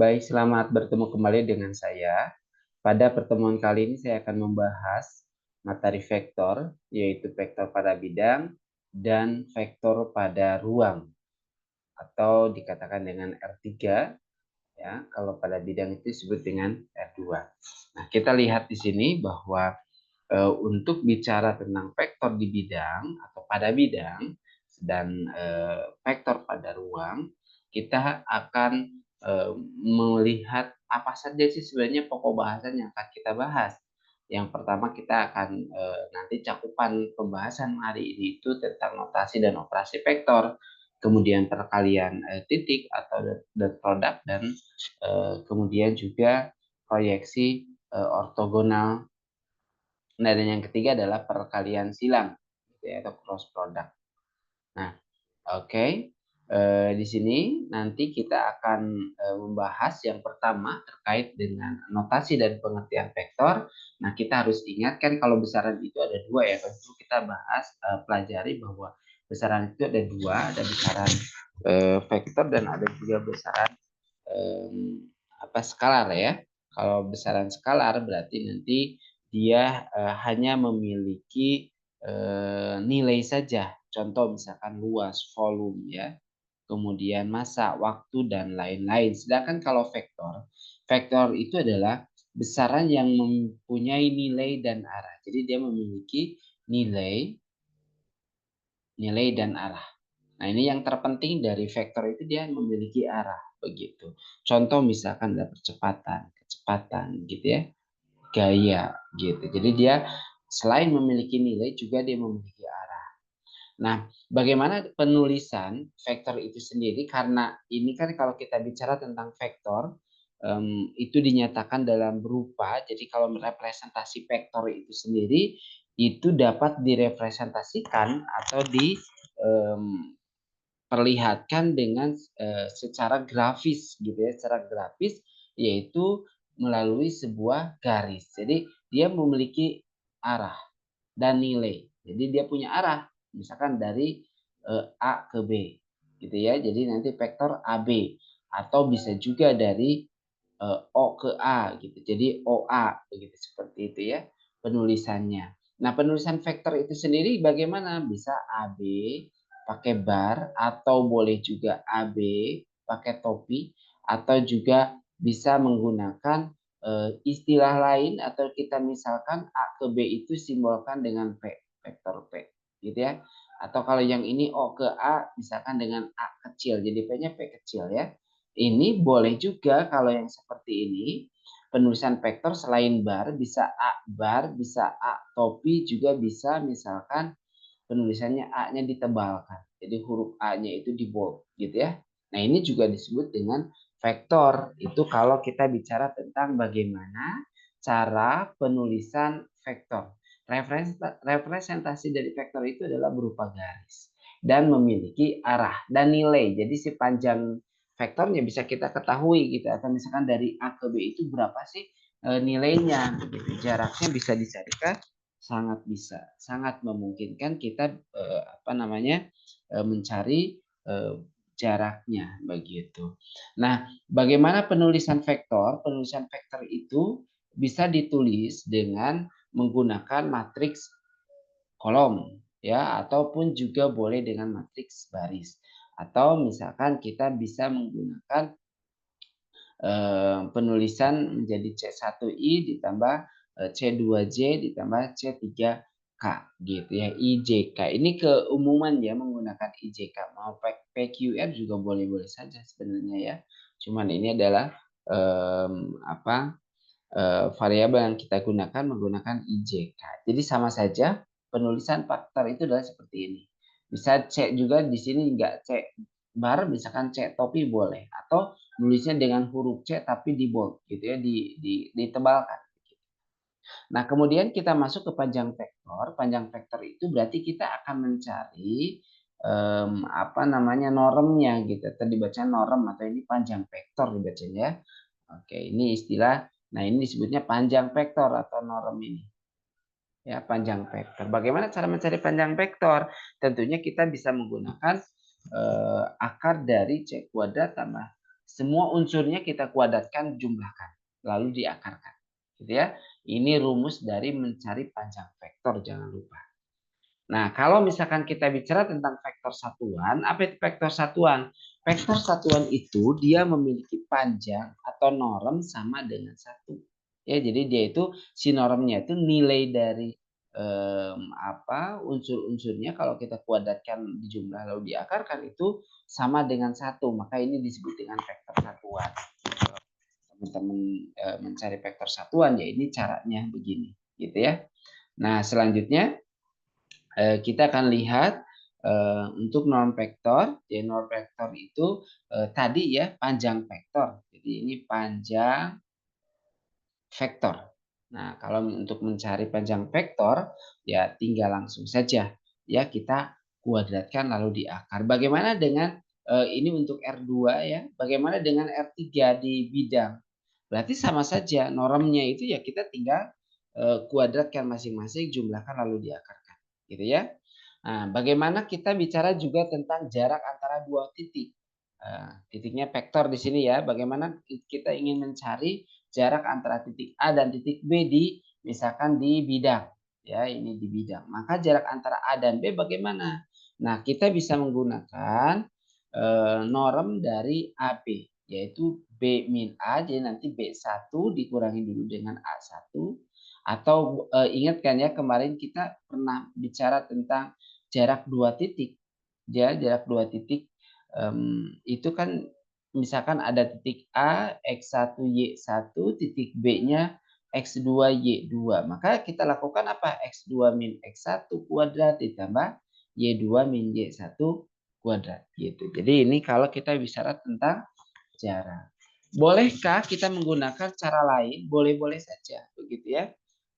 Baik, selamat bertemu kembali dengan saya. Pada pertemuan kali ini saya akan membahas materi vektor, yaitu vektor pada bidang dan vektor pada ruang, atau dikatakan dengan R3, ya. Kalau pada bidang itu disebut dengan R2. Nah, kita lihat di sini bahwa untuk bicara tentang vektor di bidang atau pada bidang dan vektor pada ruang, kita akan melihat apa saja sih sebenarnya pokok bahasan yang akan kita bahas. Yang pertama kita akan nanti cakupan pembahasan hari ini itu tentang notasi dan operasi vektor, kemudian perkalian titik atau dot product, dan kemudian juga proyeksi ortogonal. Nah, dan yang ketiga adalah perkalian silang, gitu ya, atau cross product. Nah, oke. Di sini nanti kita akan membahas yang pertama terkait dengan notasi dan pengertian vektor. Nah, kita harus ingatkan kalau besaran itu ada dua, ya. Tentu kita bahas pelajari bahwa besaran itu ada dua, ada besaran vektor dan ada juga besaran skalar, ya. Kalau besaran skalar berarti nanti dia hanya memiliki nilai saja. Contoh misalkan luas, volume, ya. Kemudian massa, waktu, dan lain-lain. Sedangkan kalau vektor, vektor itu adalah besaran yang mempunyai nilai dan arah. Jadi dia memiliki nilai, dan arah. Nah, ini yang terpenting dari vektor itu, dia memiliki arah, begitu. Contoh misalkan ada percepatan, kecepatan, gitu ya, gaya, gitu. Jadi dia selain memiliki nilai juga dia memiliki arah. Nah, bagaimana penulisan vektor itu sendiri? Karena ini kan kalau kita bicara tentang vektor, itu dinyatakan dalam berupa, jadi kalau merepresentasi vektor itu sendiri, itu dapat direpresentasikan atau diperlihatkan dengan secara grafis, gitu ya, secara grafis, yaitu melalui sebuah garis. Jadi dia memiliki arah dan nilai. Jadi dia punya arah, misalkan dari A ke B, gitu ya. Jadi nanti vektor AB, atau bisa juga dari O ke A, gitu. Jadi OA, begitu, seperti itu ya penulisannya. Nah, penulisan vektor itu sendiri bagaimana? Bisa AB pakai bar, atau boleh juga AB pakai topi, atau juga bisa menggunakan istilah lain, atau kita misalkan A ke B itu simbolkan dengan P, vektor P, gitu ya. Atau kalau yang ini O ke A misalkan dengan A kecil, jadi P-nya P kecil, ya. Ini boleh juga kalau yang seperti ini, penulisan vektor selain bar bisa A bar, bisa A topi, juga bisa misalkan penulisannya A-nya ditebalkan. Jadi huruf A-nya itu di bold, gitu ya. Nah, ini juga disebut dengan vektor. Itu kalau kita bicara tentang bagaimana cara penulisan vektor. Representasi dari vektor itu adalah berupa garis dan memiliki arah dan nilai. Jadi si panjang vektornya bisa kita ketahui gitu, atau misalkan dari A ke B itu berapa sih nilainya, gitu. Jaraknya bisa dicarikan, sangat bisa, sangat memungkinkan kita mencari jaraknya, begitu. Nah, bagaimana penulisan vektor? Penulisan vektor itu bisa ditulis dengan menggunakan matriks kolom, ya, ataupun juga boleh dengan matriks baris. Atau misalkan kita bisa menggunakan penulisan menjadi C1I ditambah C2J ditambah C3K, gitu ya, IJK. Ini keumuman ya menggunakan IJK. Mau PQR juga boleh-boleh saja sebenarnya, ya. Cuman ini adalah variabel yang kita gunakan menggunakan IJK. Jadi sama saja penulisan faktor itu adalah seperti ini. Bisa C juga di sini, enggak C bar, misalkan C topi boleh, atau nulisnya dengan huruf C tapi di bold, gitu ya, ditebalkan. Nah, kemudian kita masuk ke panjang vektor. Panjang vektor itu berarti kita akan mencari normnya, gitu. Atau dibaca norm, atau ini panjang vektor dibacanya. Oke, ini istilah. Nah, ini disebutnya panjang vektor atau norm ini. Ya, panjang vektor. Bagaimana cara mencari panjang vektor? Tentunya kita bisa menggunakan akar dari C kuadrat tambah Semua unsurnya kita kuadratkan, jumlahkan, lalu diakarkan. Gitu ya. Ini rumus dari mencari panjang vektor, jangan lupa. Nah, kalau misalkan kita bicara tentang vektor satuan, apa itu vektor satuan? Vektor satuan itu dia memiliki panjang atau norm sama dengan 1. Ya, jadi dia itu si normnya itu nilai dari unsur-unsurnya kalau kita kuadratkan dijumlah lalu diakarkan itu sama dengan 1. Maka ini disebut dengan vektor satuan. Teman-teman mencari vektor satuan ya ini caranya begini, gitu ya. Nah, selanjutnya kita akan lihat untuk norm vektor. Jadi norm vektor itu tadi ya panjang vektor. Jadi ini panjang vektor. Nah, kalau untuk mencari panjang vektor ya tinggal langsung saja ya kita kuadratkan lalu diakar. Bagaimana dengan ini untuk R2 ya? Bagaimana dengan R3 di bidang? Berarti sama saja normnya itu ya kita tinggal kuadratkan masing-masing, jumlahkan lalu diakarkan. Gitu ya. Nah, bagaimana kita bicara juga tentang jarak antara dua titik. Titiknya vektor di sini ya. Bagaimana kita ingin mencari jarak antara titik A dan titik B di misalkan di bidang. Ya, ini di bidang. Maka jarak antara A dan B bagaimana? Nah, kita bisa menggunakan norm dari AB yaitu B min A, jadi nanti B1 dikurangi dulu dengan A1 atau ingat kan ya kemarin kita pernah bicara tentang jarak dua titik. Ya, jarak dua titik itu kan misalkan ada titik A X1 Y1, titik B-nya X2 Y2. Maka kita lakukan apa? X2 min X1 kuadrat ditambah Y2 min Y1 kuadrat gitu. Jadi ini kalau kita bicara tentang jarak. Bolehkah kita menggunakan cara lain? Boleh-boleh saja begitu ya.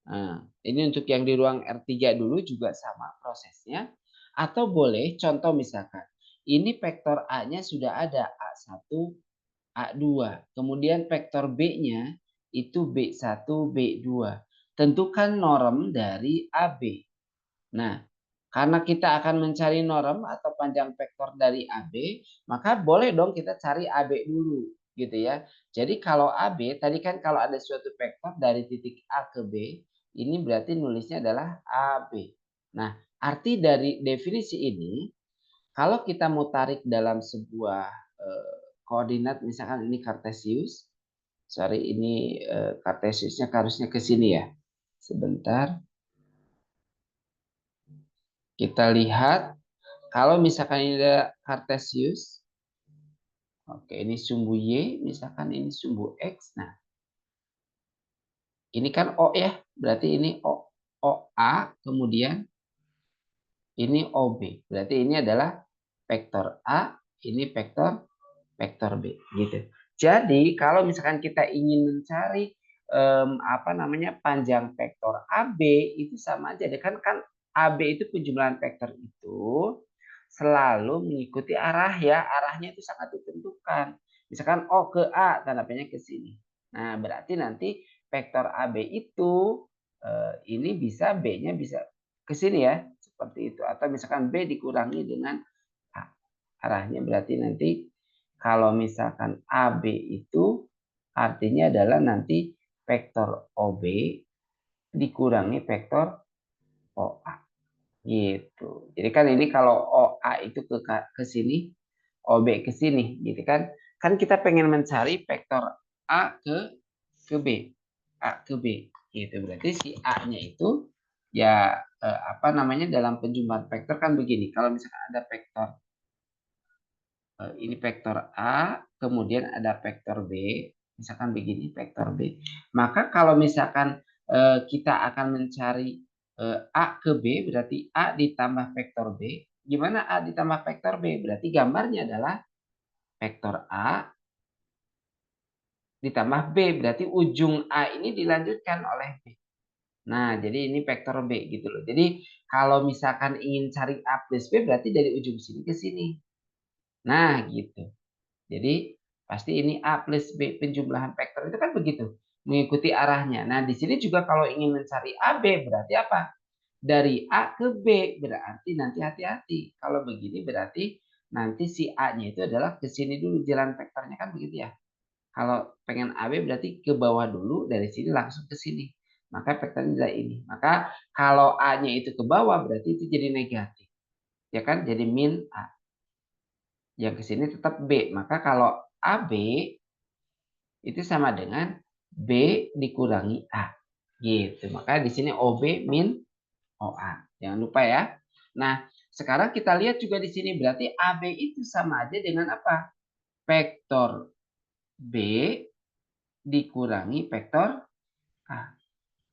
Nah, ini untuk yang di ruang R3 dulu juga sama prosesnya. Atau boleh contoh misalkan ini vektor A-nya sudah ada A1, A2. Kemudian vektor B-nya itu B1, B2. Tentukan norm dari AB. Nah, karena kita akan mencari norm atau panjang vektor dari AB, maka boleh dong kita cari AB dulu, gitu ya. Jadi kalau AB, tadi kan kalau ada suatu vektor dari titik A ke B, ini berarti nulisnya adalah AB. Nah, arti dari definisi ini, kalau kita mau tarik dalam sebuah koordinat, misalkan ini Cartesius, sorry ini Cartesiusnya harusnya ke sini ya. Sebentar. Kita lihat kalau misalkan ini ada Cartesius, oke ini sumbu Y, misalkan ini sumbu X. Nah, ini kan O ya, berarti ini OA, kemudian ini OB. Berarti ini adalah vektor A, ini vektor B, gitu. Jadi kalau misalkan kita ingin mencari panjang vektor AB itu sama aja, kan AB itu penjumlahan vektor itu selalu mengikuti arah ya, arahnya itu sangat ditentukan. Misalkan O ke A, tanda panahnya ke sini. Nah, berarti nanti vektor AB itu ini bisa B-nya bisa ke sini ya, seperti itu. Atau misalkan B dikurangi dengan A. Arahnya berarti nanti kalau misalkan AB itu artinya adalah nanti vektor OB dikurangi vektor OA. Gitu. Jadi kan ini kalau OA itu ke sini, OB ke sini, gitu kan? Kan kita pengen mencari vektor A ke B, A ke B, gitu. Berarti si A-nya itu ya dalam penjumlahan vektor kan begini. Kalau misalkan ada vektor ini vektor A, kemudian ada vektor B, misalkan begini vektor B. Maka kalau misalkan kita akan mencari A ke B, berarti A ditambah vektor B. Gimana A ditambah vektor B? Berarti gambarnya adalah vektor A ditambah B. Berarti ujung A ini dilanjutkan oleh B. Nah, jadi ini vektor B gitu loh. Jadi kalau misalkan ingin cari A plus B, berarti dari ujung sini ke sini. Nah, gitu. Jadi pasti ini A plus B penjumlahan vektor itu kan begitu. Mengikuti arahnya. Nah, di sini juga kalau ingin mencari AB berarti apa? Dari A ke B berarti nanti hati-hati. Kalau begini berarti nanti si A-nya itu adalah ke sini dulu jalan vektornya kan begitu ya. Kalau pengen AB berarti ke bawah dulu, dari sini langsung ke sini. Maka vektornya adalah ini. Maka kalau A-nya itu ke bawah berarti itu jadi negatif. Ya kan? Jadi min A. Yang ke sini tetap B. Maka kalau AB itu sama dengan B dikurangi A. Gitu. Maka di sini OB min OA. Jangan lupa ya. Nah, sekarang kita lihat juga di sini berarti AB itu sama aja dengan apa? Vektor B dikurangi vektor A.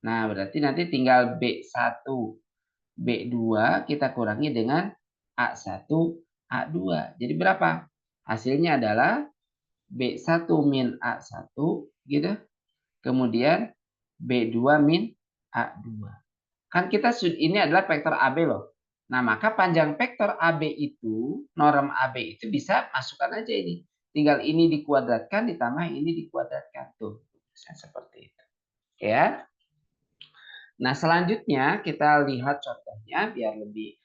Nah, berarti nanti tinggal B1, B2 kita kurangi dengan A1, A2. Jadi berapa? Hasilnya adalah B1 min A1 gitu. Kemudian B2 min A2. Kan kita ini adalah vektor AB loh. Nah, maka panjang vektor AB itu, norm AB itu bisa masukkan aja ini. Tinggal ini dikuadratkan ditambah ini dikuadratkan. Tuh, bisa seperti itu. Oke ya. Nah, selanjutnya kita lihat contohnya biar lebih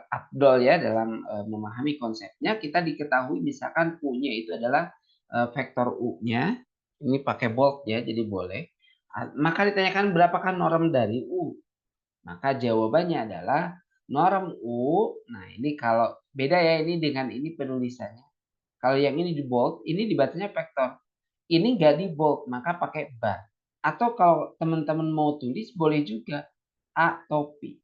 afdol ya dalam memahami konsepnya. Kita diketahui misalkan U-nya itu adalah vektor U-nya. Ini pakai bold ya, jadi boleh. Maka ditanyakan berapakah norm dari U? Maka jawabannya adalah norm U. Nah, ini kalau beda ya ini dengan ini penulisannya. Kalau yang ini di bold, ini dibacanya vektor. Ini nggak di bold, maka pakai bar. Atau kalau teman-teman mau tulis boleh juga A topi,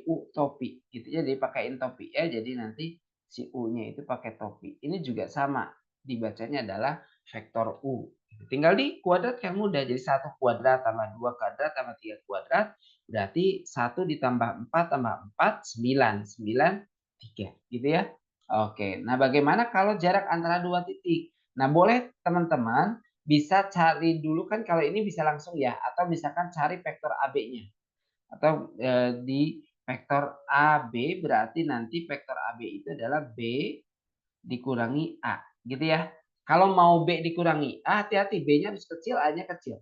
U topi gitu ya, jadi pakaiin topi ya. Jadi nanti si U-nya itu pakai topi. Ini juga sama, dibacanya adalah vektor U. Tinggal dikuadratkan mudah. Jadi 1 kuadrat tambah 2 kuadrat tambah 3 kuadrat berarti 1 ditambah 4 tambah 4 9, 9 3 gitu ya. Oke, nah bagaimana kalau jarak antara dua titik? Nah, boleh teman-teman bisa cari dulu kan kalau ini bisa langsung ya, atau misalkan cari vektor AB-nya. Atau di vektor AB berarti nanti vektor AB itu adalah B dikurangi A, gitu ya. Kalau mau B dikurangi A, hati-hati B-nya harus kecil, A-nya kecil.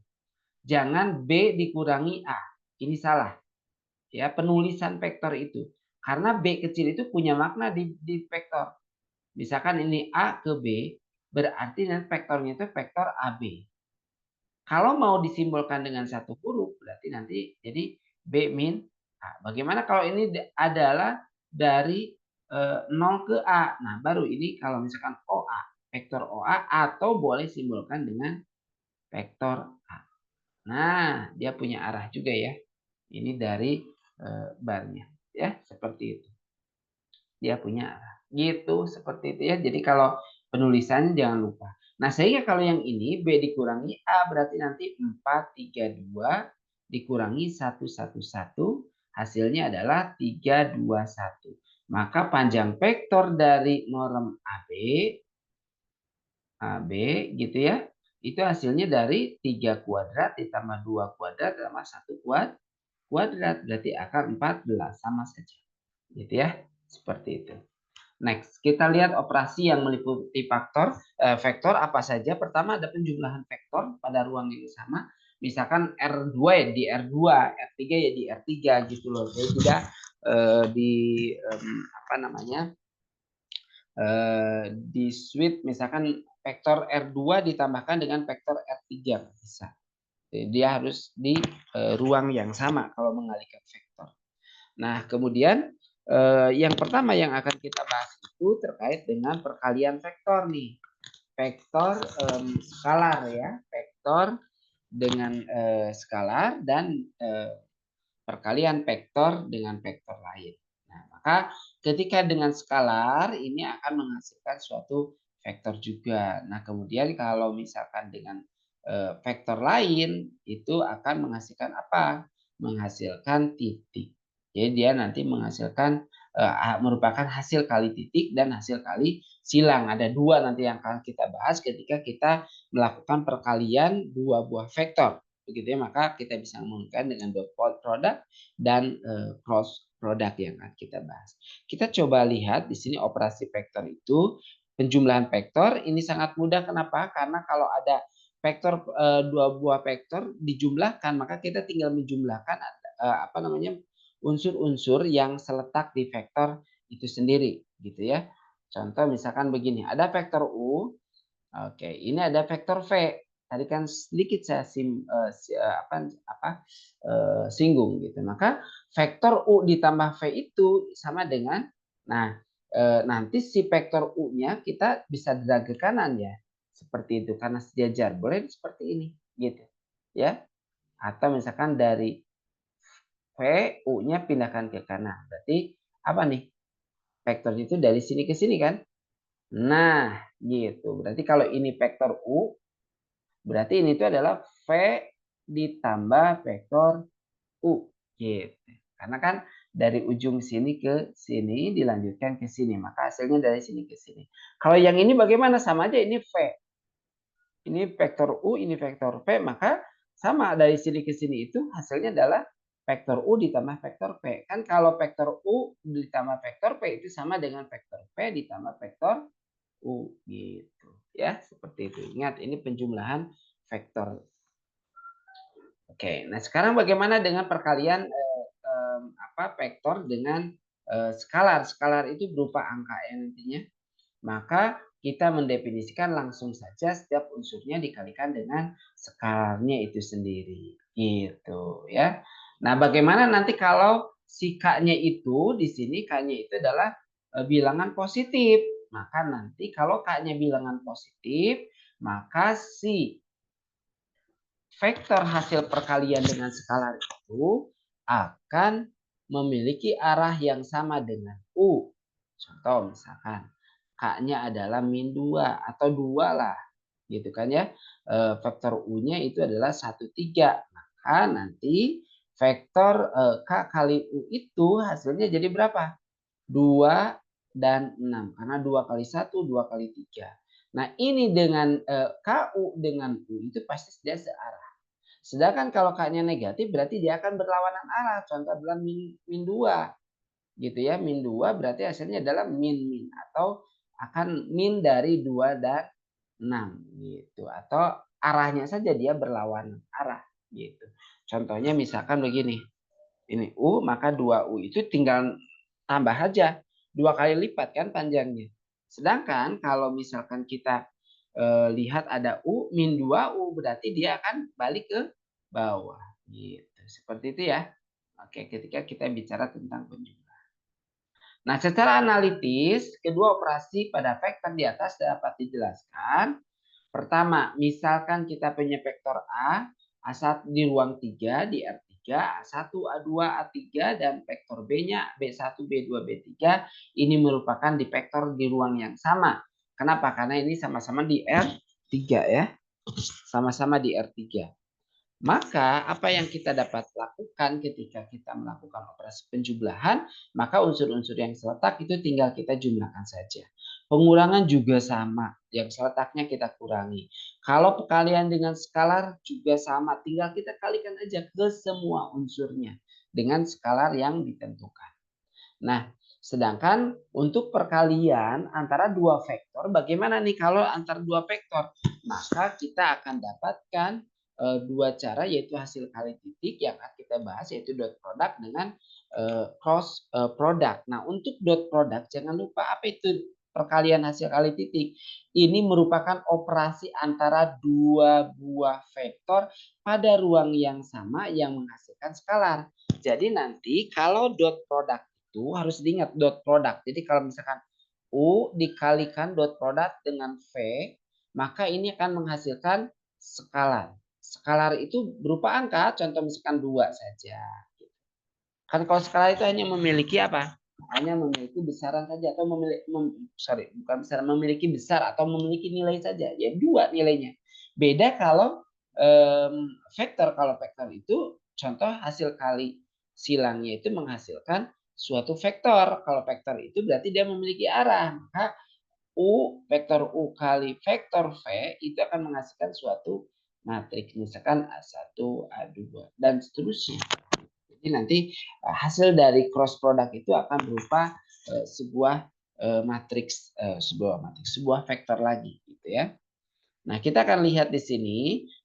Jangan B dikurangi A. Ini salah. Ya, penulisan vektor itu. Karena B kecil itu punya makna di vektor. Misalkan ini A ke B, berarti nanti vektornya itu vektor AB. Kalau mau disimbolkan dengan satu huruf, berarti nanti jadi B min A. Bagaimana kalau ini adalah dari 0 ke A? Nah, baru ini kalau misalkan OA, vektor OA atau boleh simbolkan dengan vektor A. Nah, dia punya arah juga ya. Ini dari barnya ya, seperti itu. Dia punya arah. Gitu, seperti itu ya. Jadi kalau penulisannya jangan lupa. Nah, sehingga kalau yang ini B dikurangi A berarti nanti 4, 3, 2 dikurangi 1, 1, 1. Hasilnya adalah 3, 2, 1. Maka panjang vektor dari norm AB gitu ya. Itu hasilnya dari 3 kuadrat ditambah 2 kuadrat ditambah 1 kuadrat. Berarti akar 14 sama saja. Gitu ya. Seperti itu. Next, kita lihat operasi yang meliputi vektor apa saja. Pertama ada penjumlahan vektor pada ruang yang sama. Misalkan R2 ya di R2, R3 ya di R3 gitu loh. Jadi tidak di apa namanya? Di switch misalkan vektor R2 ditambahkan dengan vektor R3 bisa. Jadi dia harus di ruang yang sama kalau mengalihkan vektor. Nah, kemudian yang pertama yang akan kita bahas itu terkait dengan perkalian vektor nih. Vektor skalar ya, vektor dengan skalar dan perkalian vektor dengan vektor lain. Nah, maka ketika dengan skalar ini akan menghasilkan suatu vektor juga. Nah, kemudian kalau misalkan dengan vektor lain itu akan menghasilkan apa? Menghasilkan titik. Jadi dia nanti menghasilkan merupakan hasil kali titik dan hasil kali silang. Ada dua nanti yang akan kita bahas ketika kita melakukan perkalian dua buah vektor. Begitu ya, maka kita bisa menggunakan dengan dot product dan cross product yang akan kita bahas. Kita coba lihat di sini operasi vektor itu penjumlahan vektor ini sangat mudah. Kenapa? Karena kalau ada vektor dua buah vektor dijumlahkan maka kita tinggal menjumlahkan apa namanya unsur-unsur yang seletak di vektor itu sendiri gitu ya. Contoh misalkan begini, ada vektor U, oke, ini ada vektor V. Tadi kan sedikit saya singgung gitu. Maka vektor U ditambah V itu sama dengan, nah nanti si vektor U-nya kita bisa drag ke kanan ya. Seperti itu karena sejajar. Boleh seperti ini gitu. Ya. Atau misalkan dari V, U-nya pindahkan ke kanan. Berarti apa nih? Vektor itu dari sini ke sini kan? Nah, gitu. Berarti kalau ini vektor U, berarti ini itu adalah V ditambah vektor U. Gitu. Karena kan dari ujung sini ke sini dilanjutkan ke sini. Maka hasilnya dari sini ke sini. Kalau yang ini bagaimana? Sama aja ini V. Ini vektor U, ini vektor V. Maka sama dari sini ke sini itu hasilnya adalah vektor U ditambah vektor V. Kan kalau vektor U ditambah vektor V itu sama dengan vektor V ditambah vektor U gitu ya, seperti itu. Ingat ini penjumlahan vektor. Oke, nah sekarang bagaimana dengan perkalian vektor dengan skalar? Skalar itu berupa angka ya nantinya. Maka kita mendefinisikan langsung saja setiap unsurnya dikalikan dengan skalarnya itu sendiri gitu ya. Nah, bagaimana nanti kalau si K-nya itu di sini K-nya itu adalah bilangan positif. Maka nanti kalau K-nya bilangan positif, maka si vektor hasil perkalian dengan skalar itu akan memiliki arah yang sama dengan U. Contoh misalkan K-nya adalah min 2 atau 2 lah. Gitu kan ya. Vektor U-nya itu adalah 1, 3. Maka nanti vektor K kali U itu hasilnya jadi berapa? 2 dan 6. Karena 2 kali 1, 2 kali 3. Nah ini dengan KU dengan U itu pasti dia searah. Sedangkan kalau K-nya negatif berarti dia akan berlawanan arah. Contoh adalah min 2. Gitu ya. Min 2 berarti hasilnya adalah min atau akan min dari 2 dan 6 gitu. Atau arahnya saja dia berlawanan arah gitu. Contohnya misalkan begini. Ini U maka 2U itu tinggal tambah aja. 2 kali lipat kan panjangnya. Sedangkan kalau misalkan kita lihat ada U min 2U berarti dia akan balik ke bawah gitu. Seperti itu ya. Oke, ketika kita bicara tentang penjumlahan. Nah, secara analitis kedua operasi pada vektor di atas dapat dijelaskan. Pertama, misalkan kita punya vektor A1 di ruang 3 di R3, A1, A2, A3 dan vektor B-nya B1, B2, B3 ini merupakan di vektor di ruang yang sama. Kenapa? Karena ini sama-sama di R3 ya. Sama-sama di R3. Maka apa yang kita dapat lakukan ketika kita melakukan operasi penjumlahan, maka unsur-unsur yang seletak itu tinggal kita jumlahkan saja. Pengurangan juga sama, yang seletaknya kita kurangi. Kalau perkalian dengan skalar juga sama, tinggal kita kalikan aja ke semua unsurnya dengan skalar yang ditentukan. Nah, sedangkan untuk perkalian antara dua vektor, bagaimana nih kalau antara dua vektor? Maka kita akan dapatkan dua cara yaitu hasil kali titik yang akan kita bahas yaitu dot product dengan cross product. Nah, untuk dot product jangan lupa apa itu perkalian hasil kali titik. Ini merupakan operasi antara dua buah vektor pada ruang yang sama yang menghasilkan skalar. Jadi nanti kalau dot product itu harus diingat dot product. Jadi kalau misalkan U dikalikan dot product dengan V, maka ini akan menghasilkan skalar. Skalar itu berupa angka, contoh misalkan 2 saja. Kan kalau skalar itu hanya memiliki apa? Hanya memiliki besaran saja atau memiliki besar atau memiliki nilai saja. Ya 2 nilainya. Beda kalau vektor. Kalau vektor itu contoh hasil kali silangnya itu menghasilkan suatu vektor. Kalau vektor itu berarti dia memiliki arah. Maka vektor U kali vektor V itu akan menghasilkan suatu matriks. Misalkan A1, A2 dan seterusnya. Jadi nanti hasil dari cross product itu akan berupa sebuah matriks, sebuah vektor lagi gitu ya. Nah, kita akan lihat di sini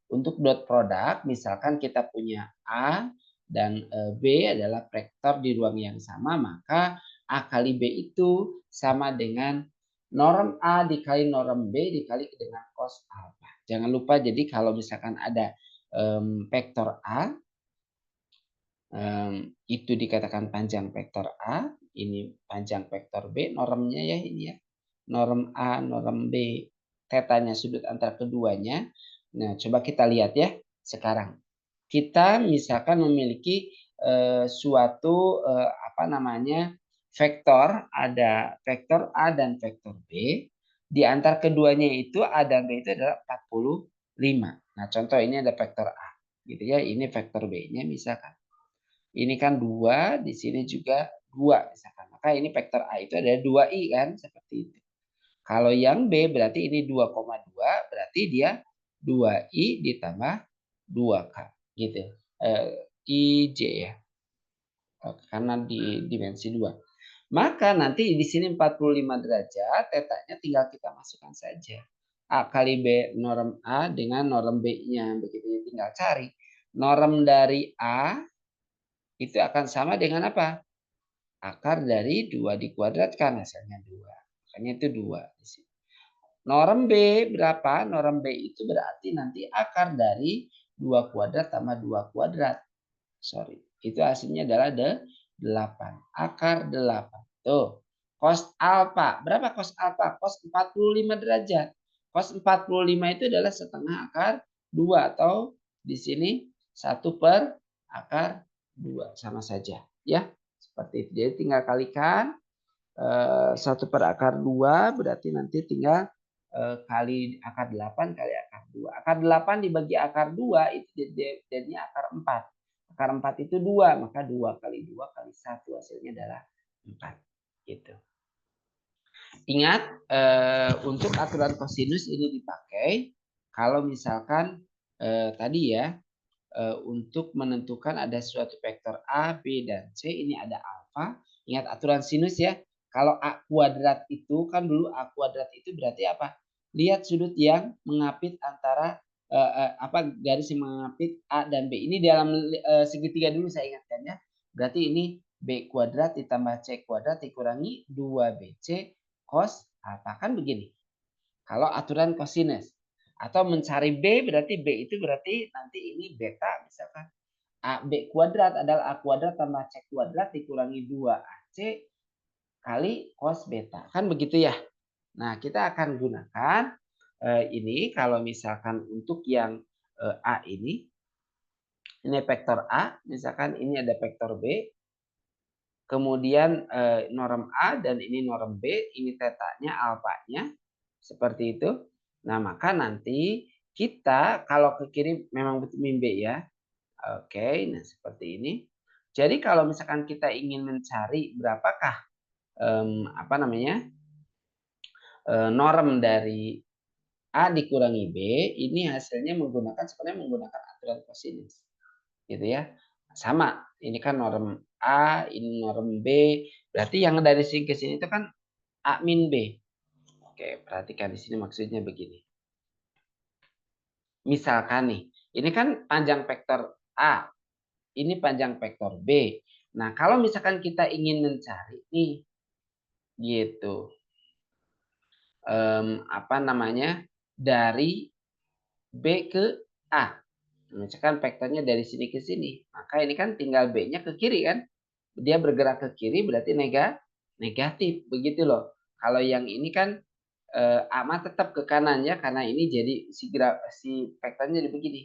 untuk dot product misalkan kita punya A dan B adalah vektor di ruang yang sama, maka A kali B itu sama dengan Norm A dikali norm B dikali dengan cos alfa. Jangan lupa jadi kalau misalkan ada vektor A, itu dikatakan panjang vektor A, ini panjang vektor B, normnya ya ini ya. Norm A, norm B, tetanya sudut antara keduanya. Nah, coba kita lihat ya sekarang. Kita misalkan memiliki suatu apa namanya vektor, ada vektor A dan vektor B. Di antara keduanya itu A dan B itu adalah 45. Nah, contoh ini ada vektor A, gitu ya. Ini vektor B-nya misalkan. Ini kan 2, di sini juga 2 misalkan. Maka ini vektor A itu ada 2i kan, seperti itu. Kalau yang B berarti ini 2,2, berarti dia 2i ditambah 2k gitu. IJ ya. Karena di dimensi 2. Maka nanti di sini 45 derajat, tetanya tinggal kita masukkan saja. A kali B norm A dengan norm B-nya. Begitu tinggal cari. Norm dari A itu akan sama dengan apa? Akar dari 2 dikuadratkan, hasilnya 2. Makanya itu 2 di sini. Norm B berapa? Norm B itu berarti nanti akar dari 2 kuadrat tambah 2 kuadrat. Sorry, itu hasilnya adalah 8. Akar 8. Tuh, cos alfa. Berapa cos alfa? Cos 45 derajat. Cos 45 itu adalah setengah akar 2 atau di sini 1 per akar 2. Sama saja. Ya, seperti itu. Jadi tinggal kalikan 1 per akar 2 berarti nanti tinggal kali akar 8 kali akar 2. Akar 8 dibagi akar 2 itu jadinya akar 4. Akar 4 itu 2, maka 2 kali 2 kali 1 hasilnya adalah 4. Gitu. Ingat untuk aturan kosinus ini dipakai kalau misalkan tadi ya untuk menentukan ada suatu vektor A, B, dan C ini ada alfa. Ingat aturan sinus ya. Kalau A kuadrat itu kan dulu A kuadrat itu berarti apa? Lihat sudut yang mengapit antara apa garis yang mengapit A dan B. Ini dalam segitiga dulu saya ingatkan ya. Berarti ini B kuadrat ditambah C kuadrat dikurangi 2BC cos alfa. Kan begini. Kalau aturan kosinus. Atau mencari B berarti B itu berarti nanti ini beta misalkan. B kuadrat adalah A kuadrat tambah C kuadrat dikurangi 2AC kali cos beta. Kan begitu ya. Nah kita akan gunakan ini kalau misalkan untuk yang A ini vektor A. Misalkan ini ada vektor B. Kemudian norm A dan ini norm B. Ini tetanya, alfanya. Seperti itu. Nah maka nanti kita kalau ke kiri memang betul min B ya. Oke, nah seperti ini. Jadi kalau misalkan kita ingin mencari berapakah apa namanya norm dari A dikurangi B, ini hasilnya sebenarnya menggunakan aturan kosinus, gitu ya. Sama, ini kan norm A, ini norm B, berarti yang dari sini ke sini itu kan A min B. Oke, perhatikan di sini maksudnya begini. Misalkan nih, ini kan panjang vektor A, ini panjang vektor B. Nah, kalau misalkan kita ingin mencari nih, gitu, apa namanya, dari B ke A. Misalkan vektornya dari sini ke sini, maka ini kan tinggal B-nya ke kiri kan? Dia bergerak ke kiri berarti negatif, begitu loh. Kalau yang ini kan A mah tetap ke kanan ya, karena ini jadi si vektornya jadi begini.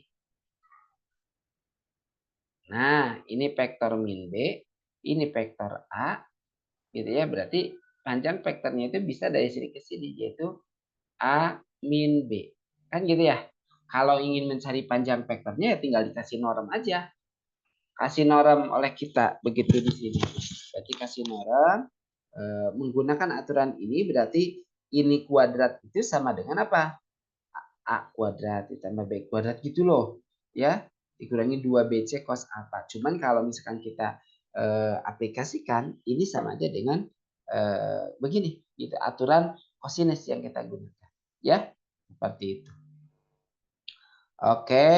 Nah, ini vektor min B, ini vektor A, gitu ya. Berarti panjang vektornya itu bisa dari sini ke sini, yaitu A min B. Kan gitu ya. Kalau ingin mencari panjang vektornya ya tinggal dikasih norm aja. Kasih norm oleh kita, begitu di sini. Berarti kasih norm, menggunakan aturan ini berarti ini kuadrat itu sama dengan apa? A kuadrat ditambah B kuadrat gitu loh. Ya, dikurangi 2BC cos alfa. Cuman kalau misalkan kita aplikasikan ini sama aja dengan begini, gitu aturan kosinus yang kita gunakan. Ya, seperti itu. Oke.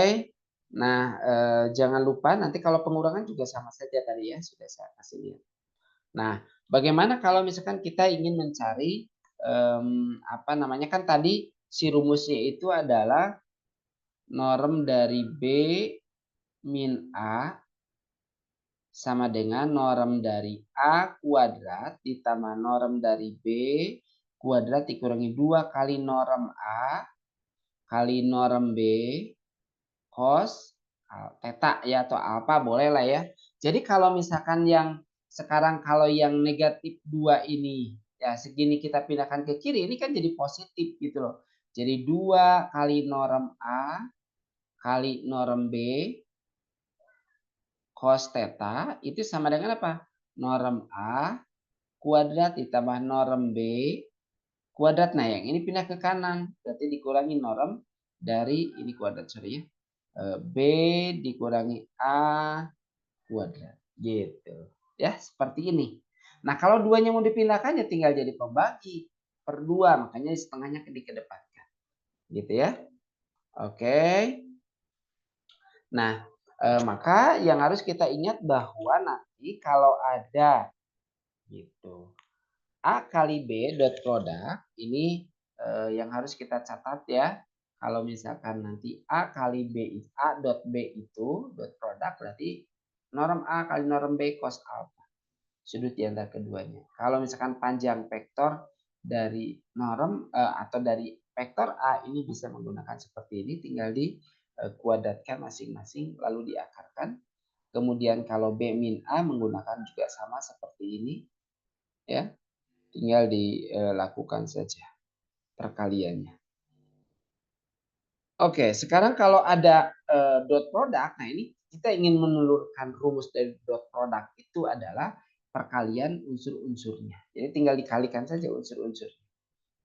Nah, jangan lupa nanti kalau pengurangan juga sama saja tadi ya, sudah saya kasih lihat. Nah, bagaimana kalau misalkan kita ingin mencari apa namanya, kan tadi si rumusnya itu adalah norm dari B min A sama dengan norm dari A kuadrat ditambah norm dari B kuadrat dikurangi 2 kali norm A kali norm B cos theta ya atau alfa boleh lah ya. Jadi kalau misalkan yang sekarang kalau yang negatif 2 ini ya segini kita pindahkan ke kiri ini kan jadi positif gitu loh. Jadi 2 kali norm A kali norm B cos theta itu sama dengan apa? Norm A kuadrat ditambah norm B kuadrat. Nah yang ini pindah ke kanan. Berarti dikurangi norm dari ini kuadrat sorry ya. B dikurangi A kuadrat gitu ya seperti ini. Nah kalau duanya mau dipindahkan ya tinggal jadi pembagi per 2 makanya setengahnya dikedepankan gitu ya. Oke. Nah maka yang harus kita ingat bahwa nanti kalau ada gitu A kali B dot product ini yang harus kita catat ya. Kalau misalkan nanti A kali B A dot B itu dot product berarti norm A kali norm B cos alpha. Sudut di antara keduanya. Kalau misalkan panjang vektor dari norm atau dari vektor A ini bisa menggunakan seperti ini tinggal di kuadratkan masing-masing lalu diakarkan. Kemudian kalau B min A menggunakan juga sama seperti ini ya. Tinggal dilakukan saja perkaliannya. Oke, sekarang kalau ada dot product, nah ini kita ingin menelurkan rumus dari dot product itu adalah perkalian unsur-unsurnya. Jadi tinggal dikalikan saja unsur-unsurnya.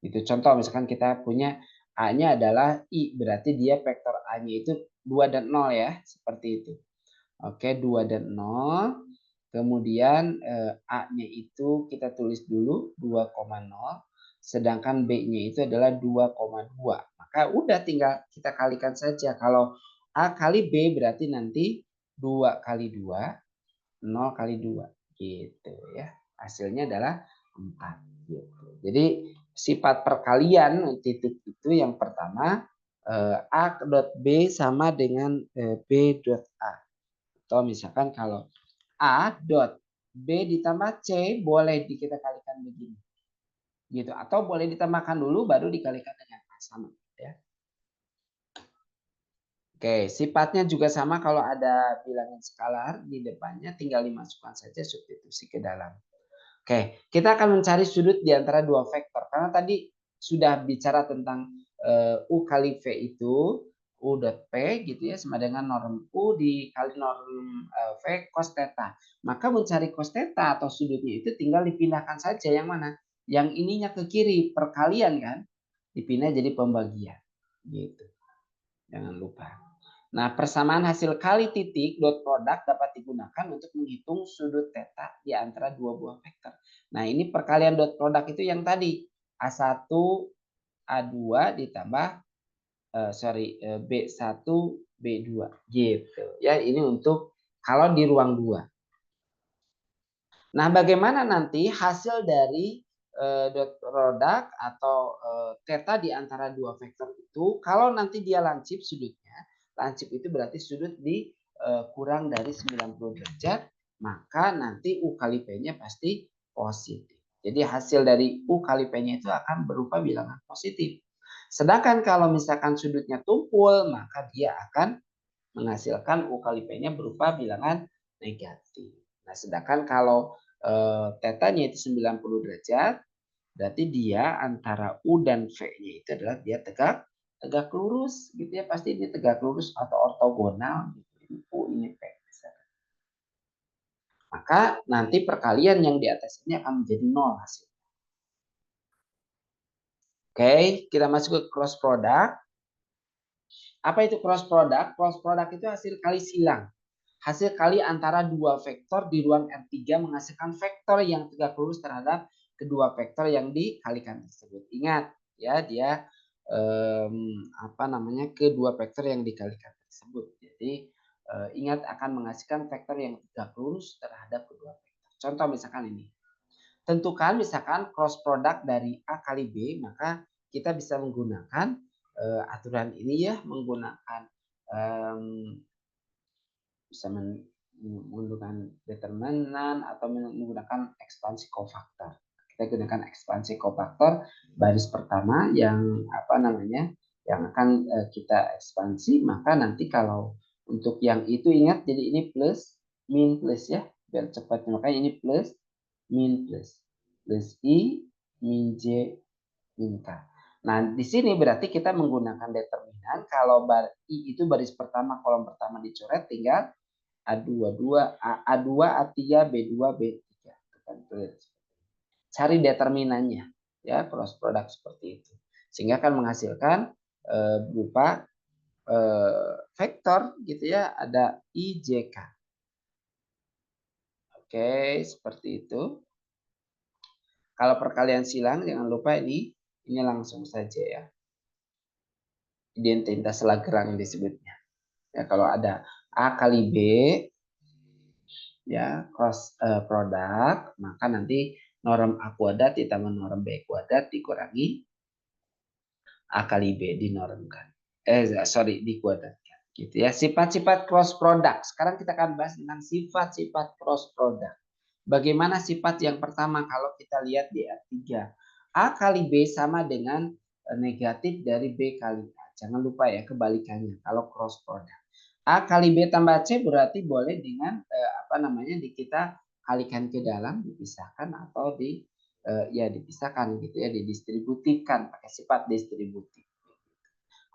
Itu contoh misalkan kita punya A-nya adalah I, berarti dia vektor A-nya itu 2 dan 0 ya, seperti itu. Oke, 2 dan 0. Kemudian A-nya itu kita tulis dulu 2,0. Sedangkan B-nya itu adalah 2,2. Maka udah tinggal kita kalikan saja. Kalau A kali B berarti nanti 2 kali 2, 0 kali 2. Gitu ya. Hasilnya adalah 4. Gitu. Jadi sifat perkalian titik itu yang pertama A dot B sama dengan B dot A. Atau misalkan kalau A dot B ditambah C boleh kita kalikan begini. Gitu. Atau boleh ditambahkan dulu baru dikalikan dengan A sama. Ya. Oke, sifatnya juga sama kalau ada bilangan skalar di depannya tinggal dimasukkan saja substitusi ke dalam. Oke, kita akan mencari sudut di antara dua vektor. Karena tadi sudah bicara tentang U kali V itu U dot P gitu ya sama dengan norm U dikali norm V cos theta. Maka mencari cos theta atau sudutnya itu tinggal dipindahkan saja yang mana? Yang ininya ke kiri perkalian kan? Dipindah jadi pembagian. Gitu. Jangan lupa. Nah, persamaan hasil kali titik dot product dapat digunakan untuk menghitung sudut theta di antara dua buah vektor. Nah, ini perkalian dot product itu yang tadi A1 A2 ditambah B1 B2 gitu. Ya, ini untuk kalau di ruang 2. Nah, bagaimana nanti hasil dari dot product atau theta di antara dua vektor itu kalau nanti dia lancip sudutnya. Lancip itu berarti sudut di kurang dari 90 derajat, maka nanti U kali P-nya pasti positif. Jadi hasil dari U kali P-nya itu akan berupa bilangan positif. Sedangkan kalau misalkan sudutnya tumpul, maka dia akan menghasilkan U kali P-nya berupa bilangan negatif. Nah, sedangkan kalau tetanya itu 90 derajat, berarti dia antara U dan V-nya itu adalah dia tegak lurus gitu ya, pasti dia tegak lurus atau ortogonal gitu. Ini U ini V. Maka nanti perkalian yang di atas ini akan menjadi 0 hasil. Oke, kita masuk ke cross product. Apa itu cross product? Cross product itu hasil kali silang. Hasil kali antara dua vektor di ruang R3 menghasilkan vektor yang tegak lurus terhadap kedua vektor yang dikalikan tersebut. Ingat ya dia kedua vektor yang dikalikan tersebut. Jadi ingat akan menghasilkan vektor yang tegak lurus terhadap kedua vektor. Contoh misalkan ini. tentukan misalkan cross product dari A kali B, maka kita bisa menggunakan aturan ini ya, menggunakan bisa menggunakan determinan atau menggunakan ekspansi kofaktor. Kita gunakan ekspansi kofaktor baris pertama yang yang akan kita ekspansi, maka nanti kalau untuk yang itu ingat jadi ini plus min plus ya biar cepat, makanya ini plus min plus i min j min k. Nah, di sini berarti kita menggunakan determinan kalau i itu baris pertama kolom pertama dicoret, tinggal A2, A3, B2, B3. Cari determinannya ya, cross product seperti itu. Sehingga akan menghasilkan berupa vektor gitu ya, ada IJK. Oke, seperti itu. Kalau perkalian silang jangan lupa ini langsung saja ya. Identitas Lagrange disebutnya. Ya, kalau ada A kali B ya cross product, maka nanti norm A kuadrat ditambah norm B kuadrat dikurangi A kali B dinormkan. Dikuadratkan. Gitu ya. Sifat-sifat cross product. Sekarang kita akan bahas tentang sifat-sifat cross product. Bagaimana sifat yang pertama kalau kita lihat di A3. A kali B sama dengan negatif dari B kali A. Jangan lupa ya kebalikannya kalau cross product. A kali B tambah C berarti boleh dengan kita kalikan ke dalam, dipisahkan atau dipisahkan gitu ya, didistributifkan pakai sifat distributif.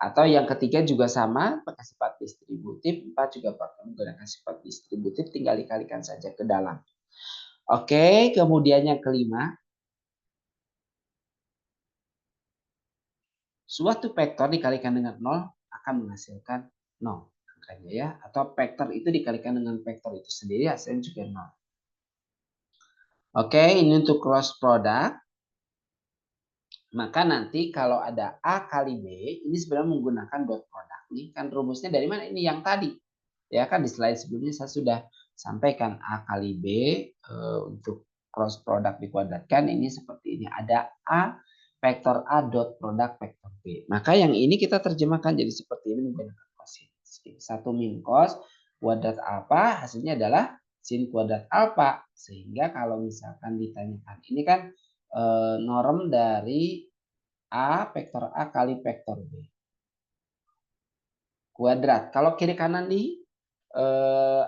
Atau yang ketiga juga sama pakai sifat distributif, 4 juga pakai menggunakan sifat distributif, tinggal dikalikan saja ke dalam. Oke, kemudian yang kelima, suatu vektor dikalikan dengan 0 akan menghasilkan 0 angkanya ya, atau vektor itu dikalikan dengan vektor itu sendiri hasilnya juga 0. Oke, ini untuk cross product. Maka nanti kalau ada A kali B, ini sebenarnya menggunakan dot product. Ini kan rumusnya dari mana? Ini yang tadi. Ya kan di slide sebelumnya saya sudah sampaikan A kali B untuk cross product dikuadratkan ini seperti ini. Ada A vektor A dot product vektor B. Maka yang ini kita terjemahkan jadi seperti ini menggunakan cosin. 1 min cos kuadrat alfa hasilnya adalah sin kuadrat alfa. Sehingga kalau misalkan ditanyakan ini kan norm dari A vektor A kali vektor B kuadrat. Kalau kiri kanan di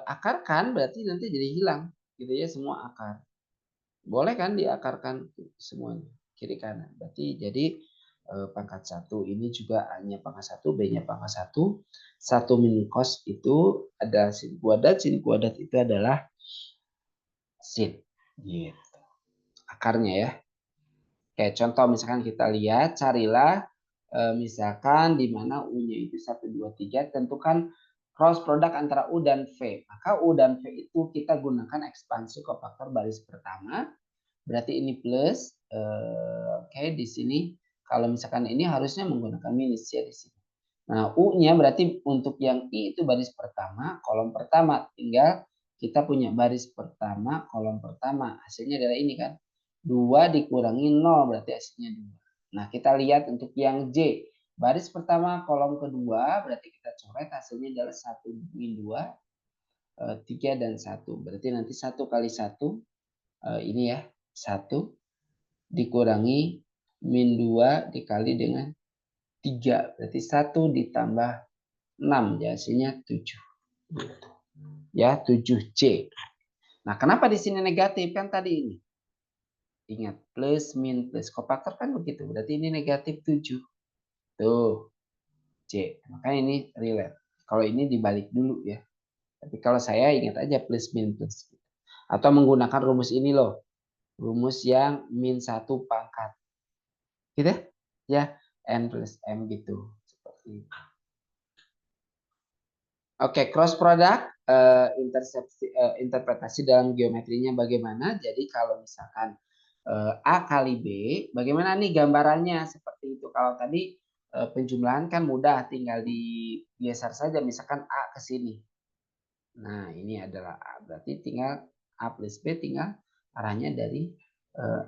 akarkan berarti nanti jadi hilang gitu ya, semua akar. Boleh kan diakarkan semuanya kiri kanan. Berarti jadi pangkat 1 ini juga A-nya pangkat 1, B-nya pangkat 1. 1 min cos itu ada sin kuadrat itu adalah sin. Gitu. Akarnya ya. Oke, contoh misalkan kita lihat, carilah misalkan di mana U-nya itu 1, 2, 3, tentukan cross product antara U dan V. Maka U dan V itu kita gunakan ekspansi kofaktor baris pertama. Berarti ini plus. Oke, di sini kalau misalkan ini harusnya menggunakan minus ya di sini. Nah, U-nya berarti untuk yang I itu baris pertama, kolom pertama. Tinggal kita punya baris pertama, kolom pertama. Hasilnya adalah ini kan. 2 dikurangi 0 berarti hasilnya 2. Nah, kita lihat untuk yang J. Baris pertama, kolom kedua, berarti kita coret hasilnya adalah 1 min 2, 3 dan 1. Berarti nanti 1 kali 1, ini ya, 1 dikurangi min 2 dikali dengan 3. Berarti 1 ditambah 6, ya, hasilnya 7. Ya, 7C. Nah, kenapa di sini negatif? Kan tadi ini. Ingat, plus, min, plus. Kofaktor kan begitu. Berarti ini negatif 7. Tuh, C. Makanya ini relate. Kalau ini dibalik dulu ya. Tapi kalau saya ingat aja plus, min, plus. Atau menggunakan rumus ini loh. Rumus yang min 1 pangkat. Gitu ya. N plus M gitu. Seperti itu. Oke, cross product interpretasi dalam geometrinya bagaimana? Jadi kalau misalkan A kali B, bagaimana nih gambarannya seperti itu? Kalau tadi penjumlahan kan mudah, tinggal digeser saja, misalkan A ke sini. Nah, ini adalah A, berarti tinggal A plus B tinggal arahnya dari eh,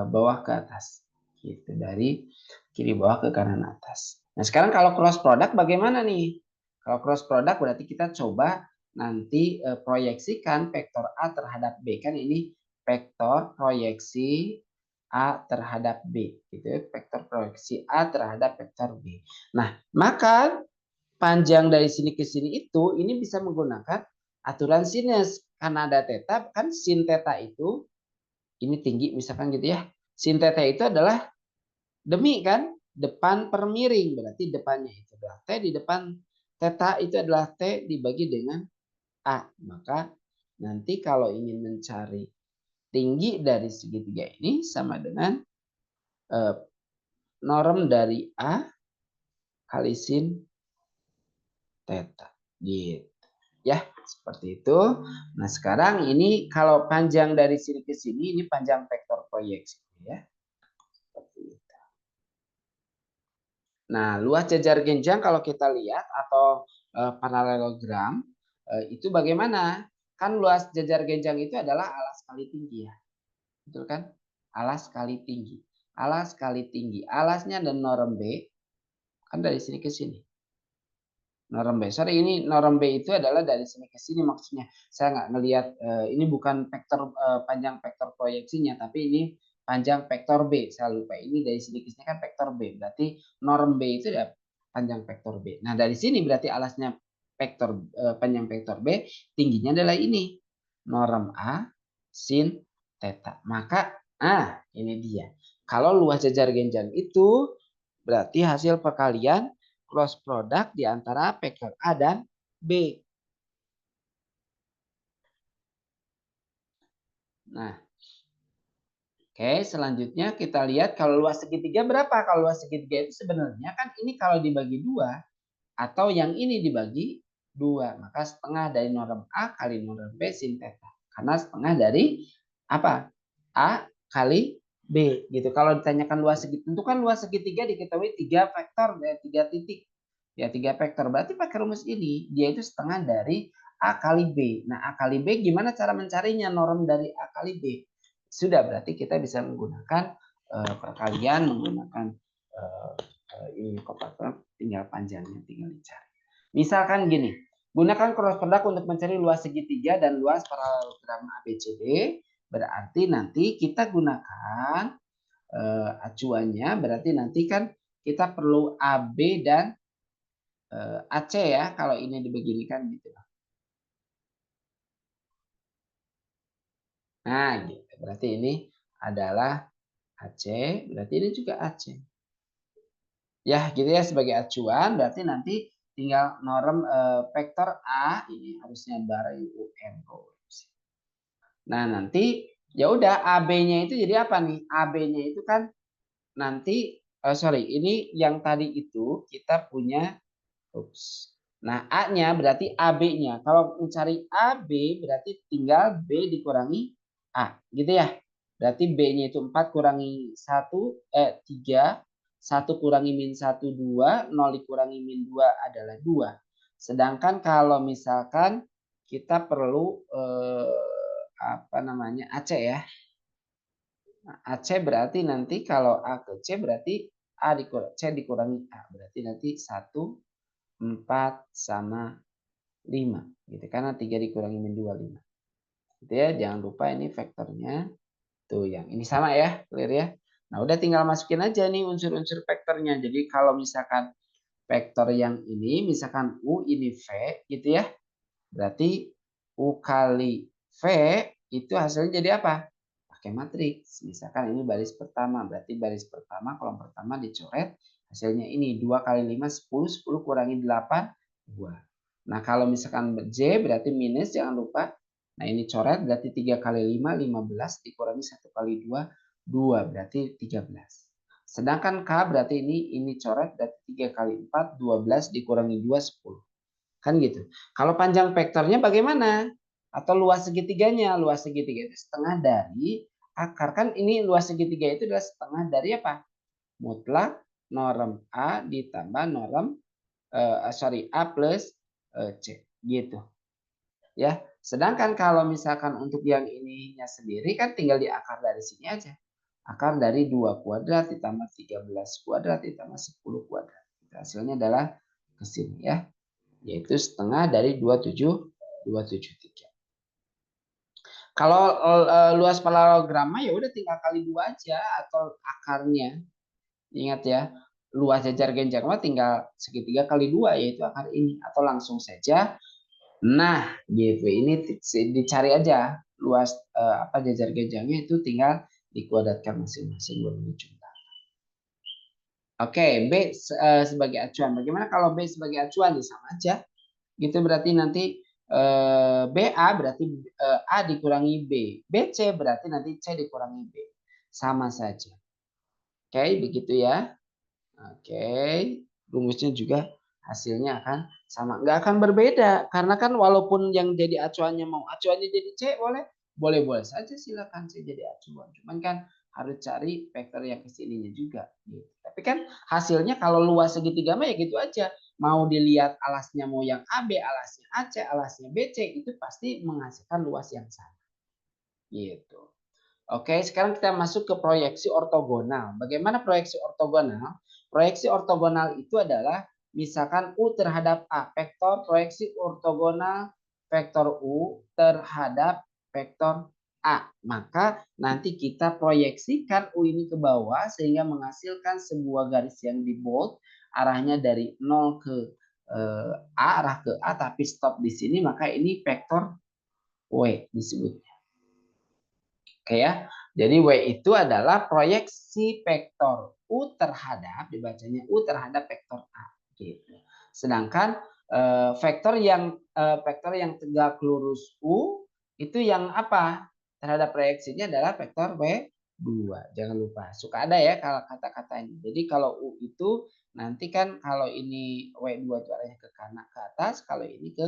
bawah ke atas. Gitu, dari kiri bawah ke kanan atas. Nah, sekarang kalau cross product bagaimana nih? Kalau cross product berarti kita coba nanti proyeksikan vektor A terhadap B. Kan ini vektor proyeksi A terhadap B, gitu ya. Vektor proyeksi A terhadap vektor B. Nah, maka panjang dari sini ke sini itu ini bisa menggunakan aturan sinus. Karena ada theta, kan sin theta itu ini tinggi misalkan gitu ya. Sin theta itu adalah demi kan depan per miring, berarti depannya itu adalah T, di depan theta itu adalah T dibagi dengan A. Maka nanti kalau ingin mencari tinggi dari segitiga ini sama dengan norm dari A kali sin theta. Gitu. Ya, seperti itu. Nah, sekarang ini kalau panjang dari sini ke sini ini panjang vektor proyeksi ya. Nah, luas jajar genjang kalau kita lihat atau paralelogram itu bagaimana? Kan luas jajar genjang itu adalah alas kali tinggi ya. Betul kan? Alas kali tinggi. Alas kali tinggi. Alasnya dan norm B kan dari sini ke sini. Norm B. Sorry, ini norm B itu adalah dari sini ke sini maksudnya. Saya nggak ngelihat ini bukan vektor panjang vektor proyeksinya, tapi ini panjang vektor B. Saya lupa. Ini dari sini ke sini kan vektor B. Berarti norm B itu adalah panjang vektor B. Nah, dari sini berarti alasnya vektor panjang vektor B, tingginya adalah ini. Norm A sin theta. Maka ini dia. Kalau luas jajar genjang itu berarti hasil perkalian cross product di antara vektor A dan B. Nah, oke, selanjutnya kita lihat kalau luas segitiga berapa? Kalau luas segitiga itu sebenarnya kan ini kalau dibagi dua atau yang ini dibagi dua, maka setengah dari norm A kali norm B sin theta. Karena setengah dari apa? A kali B gitu. Kalau ditanyakan luas segitiga, tentu kan luas segitiga diketahui tiga vektor, tiga titik. Ya, tiga vektor. Berarti pakai rumus ini, dia itu setengah dari A kali B. Nah, A kali B gimana cara mencarinya? Norm dari A kali B. Sudah, berarti kita bisa menggunakan perkalian, menggunakan ini kopator, tinggal panjangnya, tinggal dicari. Misalkan gini, gunakan cross product untuk mencari luas segitiga dan luas paralelogram ABCD. Berarti nanti kita gunakan acuannya, berarti nanti kan kita perlu AB dan AC ya, kalau ini dibeginikan gitu. Nah, gitu. Berarti ini adalah AC, berarti ini juga AC. Ya, gitu ya sebagai acuan, berarti nanti tinggal norm vektor A ini harusnya bareng UN. Nah, nanti ya udah AB-nya itu jadi apa nih? AB-nya itu kan nanti sorry, ini yang tadi itu kita punya Ups. Nah, A-nya berarti AB-nya. Kalau mencari AB berarti tinggal B dikurangi A. Gitu ya. Berarti B-nya itu 4 kurangi 1, 3. 1 kurangi min 1, 2. 0 dikurangi min 2 adalah 2. Sedangkan kalau misalkan kita perlu apa namanya AC ya. Nah, AC berarti nanti kalau A ke C berarti C dikurangi A. Berarti nanti 1, 4 sama 5 gitu, karena 3 dikurangi min 2 5 gitu ya. Jangan lupa ini vektornya tuh, yang ini sama ya, clear ya. Nah, udah tinggal masukin aja nih unsur-unsur vektornya. Jadi kalau misalkan vektor yang ini misalkan U ini V gitu ya, berarti U kali V itu hasilnya jadi apa? Pakai matriks. Misalkan ini baris pertama, berarti baris pertama kolom pertama dicoret, hasilnya ini 2 kali 5 10, 10 kurangi 8 2. Nah, kalau misalkan J berarti minus, jangan lupa. Nah, ini coret berarti 3 kali 5 15 dikurangi 1 kali 2 2 berarti 13. Sedangkan K berarti ini coret berarti 3 kali 4 12 dikurangi 2 10. Kan gitu. Kalau panjang vektornya bagaimana? Atau luas segitiganya? Luas segitiga itu setengah dari akar. Kan ini luas segitiga itu adalah setengah dari apa? Mutlak norm A ditambah norm A plus C gitu. Ya. Sedangkan kalau misalkan untuk yang ininya sendiri kan tinggal diakar dari sini aja. Akar dari 2 kuadrat ditambah 13 kuadrat ditambah 10 kuadrat. Hasilnya adalah ke sini ya, yaitu setengah dari 273. Kalau luas paralelogramma ya udah tinggal kali 2 aja atau akarnya. Ingat ya, luas jajar genjang mah tinggal segitiga kali 2 yaitu akar ini, atau langsung saja. Nah, gitu. Ini dicari aja luas jajar genjangnya itu tinggal dikuadratkan masing-masing baru dijumlah. Oke, B sebagai acuan. Bagaimana kalau B sebagai acuan? Ya sama aja. Gitu berarti nanti BA berarti A dikurangi B. BC berarti nanti C dikurangi B. Sama saja. Oke, begitu ya. Oke, rumusnya juga hasilnya akan sama. Nggak akan berbeda. Karena kan walaupun yang jadi acuannya mau acuannya jadi C boleh. Boleh-boleh saja silakan C jadi acuan. Cuman kan harus cari vektor yang kesininya juga. Gitu. Tapi kan hasilnya kalau luas segitiga mah ya gitu aja. Mau dilihat alasnya mau yang AB, alasnya AC, alasnya BC. Itu pasti menghasilkan luas yang sama. Gitu. Oke, sekarang kita masuk ke proyeksi ortogonal. Bagaimana proyeksi ortogonal? Proyeksi ortogonal itu adalah misalkan U terhadap A, vektor proyeksi ortogonal vektor U terhadap vektor A. Maka nanti kita proyeksikan U ini ke bawah sehingga menghasilkan sebuah garis yang di bold arahnya dari 0 ke A, arah ke A tapi stop di sini, maka ini vektor W disebutnya. Oke ya. Jadi W itu adalah proyeksi vektor U terhadap, dibacanya U terhadap vektor A. Gitu. Sedangkan vektor yang tegak lurus U itu yang apa? Terhadap proyeksinya adalah vektor W2. Jangan lupa. Suka ada ya kalau kata-katanya. Jadi kalau U itu nanti kan kalau ini W2 itu arahnya ke kanan ke atas, kalau ini ke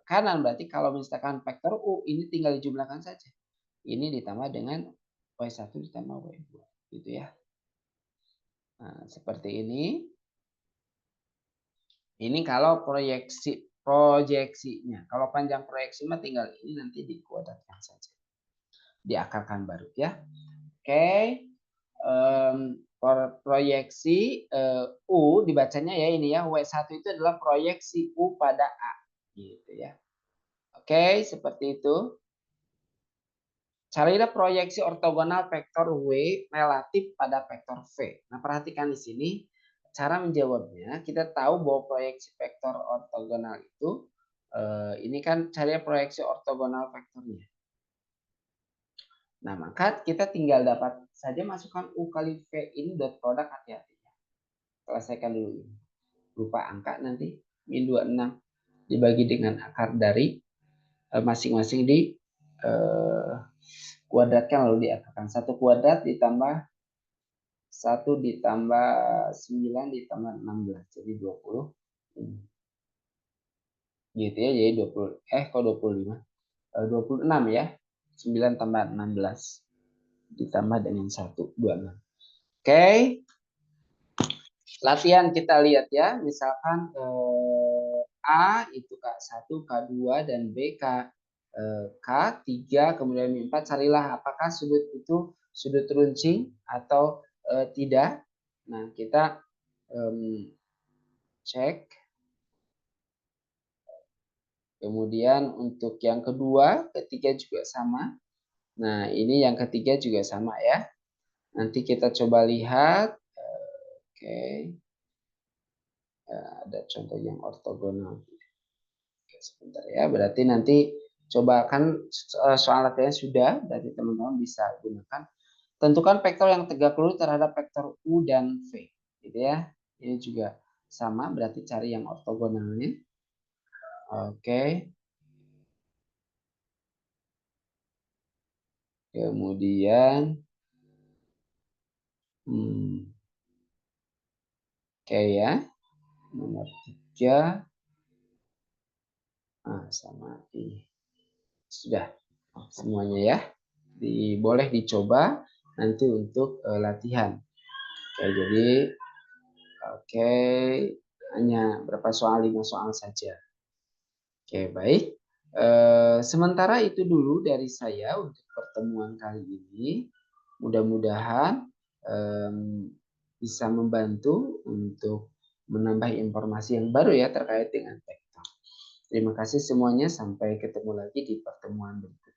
kanan. Berarti kalau misalkan vektor U ini tinggal dijumlahkan saja. Ini ditambah dengan Y1 ditambah Y2. Gitu ya. Nah, seperti ini. Ini kalau proyeksinya. Kalau panjang proyeksi mah tinggal ini nanti dikuadratkan saja. Diakarkan baru ya. Oke. Proyeksi U dibacanya ya ini ya. W1 itu adalah proyeksi U pada A. Gitu ya. Oke, seperti itu. Carilah proyeksi ortogonal vektor W relatif pada vektor V. Nah, perhatikan di sini cara menjawabnya. Kita tahu bahwa proyeksi vektor ortogonal itu ini kan cari proyeksi ortogonal vektornya. Nah, maka kita tinggal dapat saja masukkan U kali V ini dot produk, hati-hati. Selesaikan dulu ini. Lupa angka nanti min 26 dibagi dengan akar dari masing-masing di kuadratkan lalu diakarkan. 1 kuadrat ditambah 1 ditambah 9 ditambah 16 jadi 20. Gitu ya, jadi 20 kok 25. 26 ya. 9 tambah 16 ditambah dengan 1 26. Oke. Latihan kita lihat ya, misalkan A itu K1, K2 dan B K3 kemudian Mi4, carilah apakah sudut itu sudut runcing atau tidak. Nah, kita cek. Kemudian untuk yang kedua, ketiga juga sama. Nah, ini yang ketiga juga sama ya. Nanti kita coba lihat. Oke. Ada contoh yang ortogonal. Oke, sebentar ya. Berarti nanti coba kan soal latihan sudah, dari teman-teman bisa gunakan. Tentukan vektor yang tegak lurus terhadap vektor U dan V. Gitu ya. Ini juga sama, berarti cari yang ortogonalnya. Oke. Kemudian oke ya. Nomor 3. Nah, sama ini. Sudah semuanya ya. Boleh dicoba nanti untuk latihan. Oke, jadi hanya berapa soal, 5 soal saja. Oke, baik. Sementara itu dulu dari saya untuk pertemuan kali ini. Mudah-mudahan bisa membantu untuk menambah informasi yang baru ya terkait dengan TikTok. Terima kasih semuanya, sampai ketemu lagi di pertemuan berikutnya.